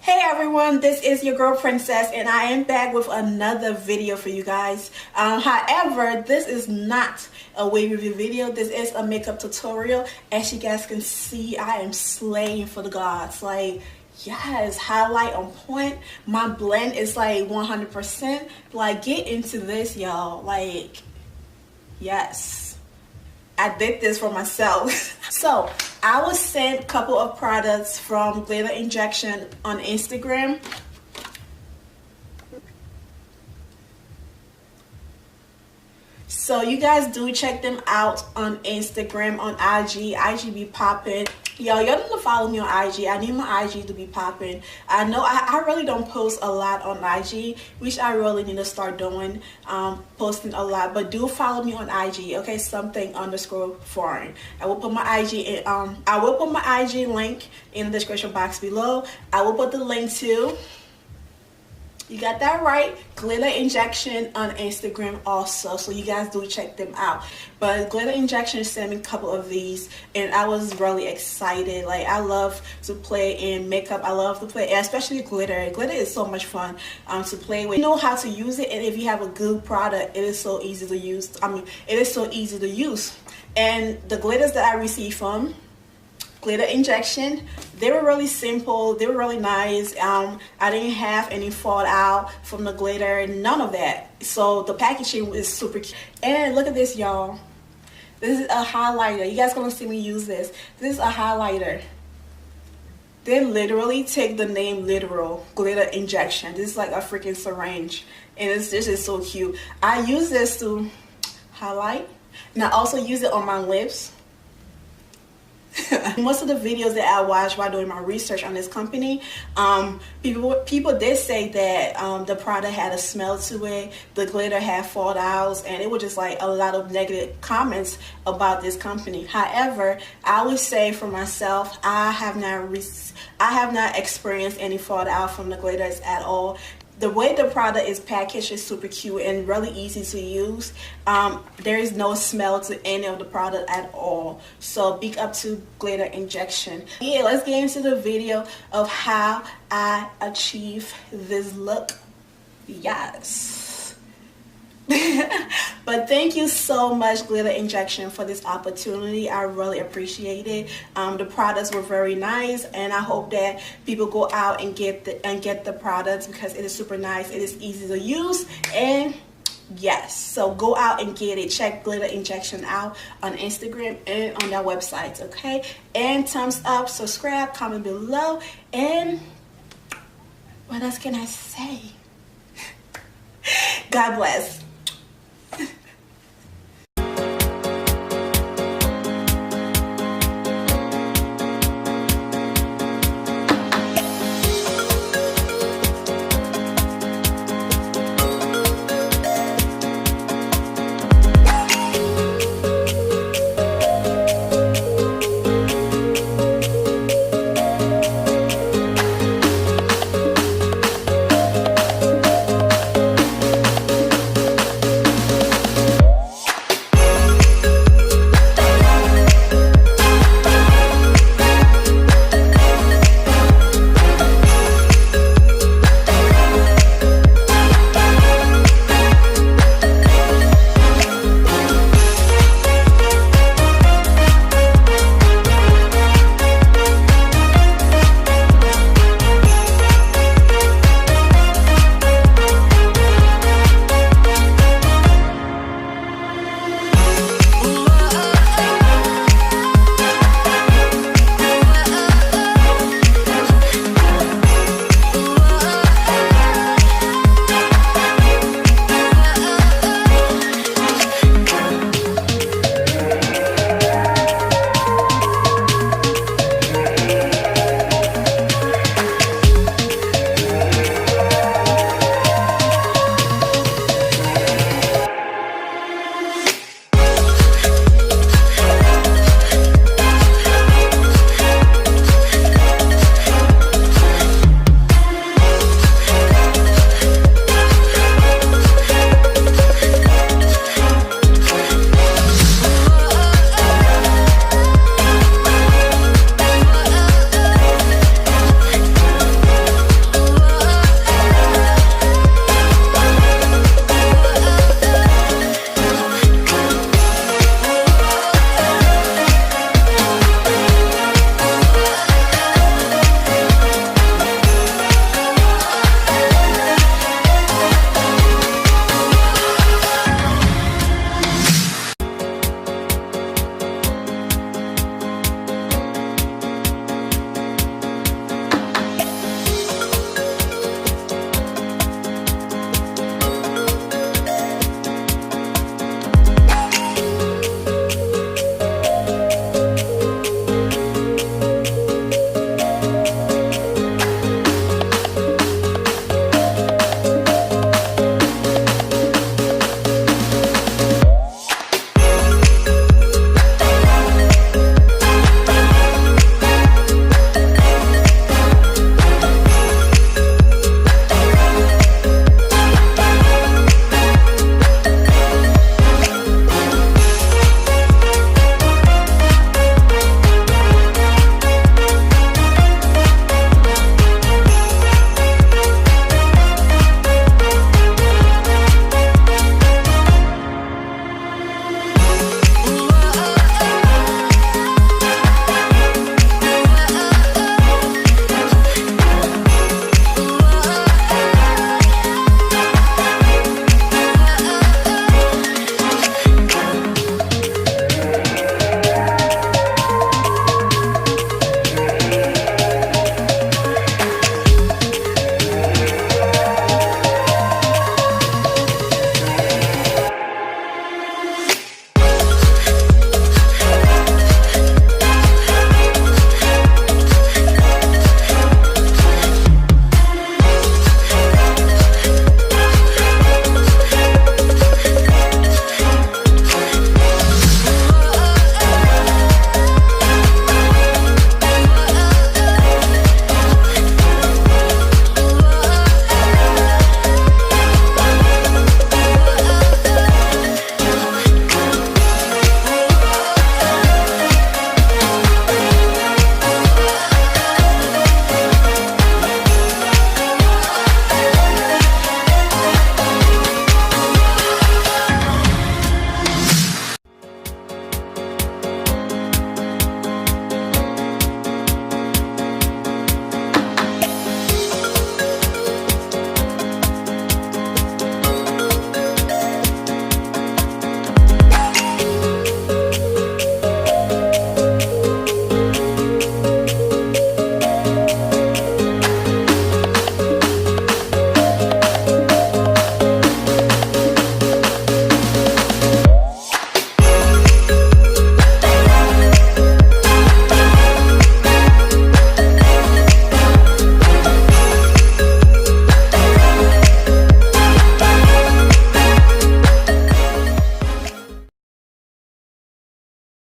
Hey everyone, this is your girl Princess and I am back with another video for you guys. However, this is not a wig review video. This is a makeup tutorial. As you guys can see, I am slaying for the gods. Like, yes, highlight on point. My blend is like 100%. Like, get into this, y'all. Like, yes. I did this for myself. So I was sent a couple of products from Glitter Injection on Instagram. So you guys do check them out on Instagram, on IG. IG be popping. Y'all need to follow me on IG. I need my IG to be popping. I know I really don't post a lot on IG, which I really need to start doing, posting a lot. But do follow me on IG, okay? Something_foreign. I will put my IG in, I will put my IG link in the description box below. I will put the link to, you got that right, Glitter Injection on Instagram also, so you guys do check them out. But Glitter Injection sent me a couple of these and I was really excited. Like, I love to play in makeup. I love to play, especially glitter. Glitter is so much fun to play with. You know how to use it, and if you have a good product, it is so easy to use. It is so easy to use. And the glitters that I received from Glitter Injection, they were really simple, they were really nice. I didn't have any fallout from the glitter, none of that. So the packaging is super cute. And look at this, y'all. This is a highlighter. You guys gonna see me use this. This is a highlighter. They literally take the name literal, Glitter Injection. This is like a freaking syringe, and this is so cute. I use this to highlight, and I also use it on my lips. Most of the videos that I watched while doing my research on this company, people did say that the product had a smell to it, the glitter had fallouts, and it was just like a lot of negative comments about this company. However, I would say for myself, I have not experienced any fallout from the glitters at all. The way the product is packaged is super cute and really easy to use. There is no smell to any of the product at all. So big up to Glitter Injection. Yeah, let's get into the video of how I achieve this look. Yes. But thank you so much, Glitter Injection, for this opportunity. I really appreciate it. The products were very nice, and I hope that people go out and get the products because it is super nice. It is easy to use, and yes, so go out and get it. Check Glitter Injection out on Instagram and on their websites, okay? And thumbs up, subscribe, comment below, and what else can I say? God bless.